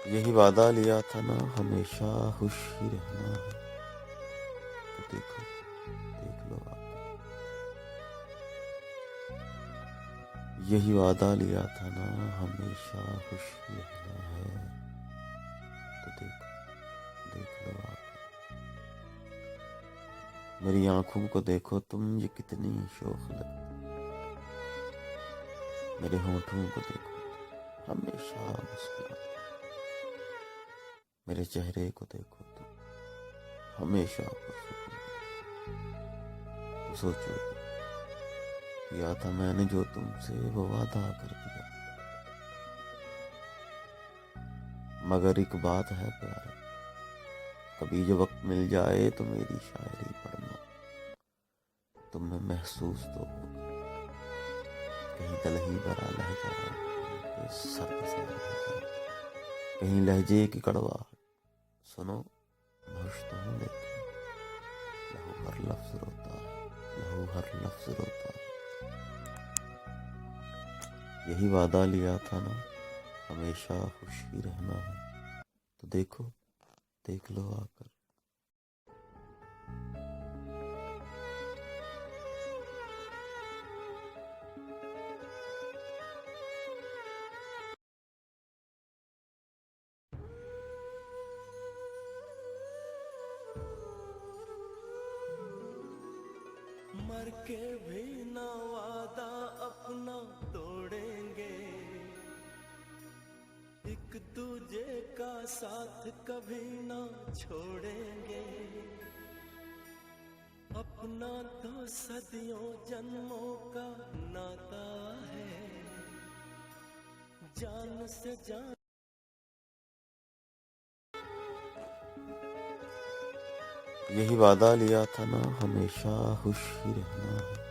यही वादा लिया था ना, हमेशा खुश ही रहना है। तो देखो, देख लो आकर। यही वादा लिया था ना, हमेशा खुश ही रहना है। तो देखो, देख लो आकर। मेरी आंखों को देखो तुम, ये कितनी शोख लगती। मेरे होठों को देखो तुम, हमेशा मुस्कुराती। मेरे चेहरे को देखो तुम, हमेशा पुरसुकून। तो सोचो, किया था मैंने जो तुमसे, वो वादा कर दिया। मगर एक बात है प्यारे, कभी जो वक्त मिल जाए तो मेरी शायरी पढ़ना। तुम्हें महसूस तो होगा, कहीं दिल ही भरा लहजा, कहीं सर्द सा लहजा, कहीं लहजे की कड़वाहट। सुनो, होश तो हूँ लेकिन लहू हर लफ्ज रोता है, लहू हर लफ्ज रोता है। यही वादा लिया था ना, हमेशा खुश ही रहना है। तो देखो, देख लो आकर। मर के भी ना वादा अपना तोड़ेंगे, एक दूजे का साथ कभी ना छोड़ेंगे। अपना तो सदियों जन्मों का नाता है, जान से जान। यही वादा लिया था ना, हमेशा खुश ही रहना है।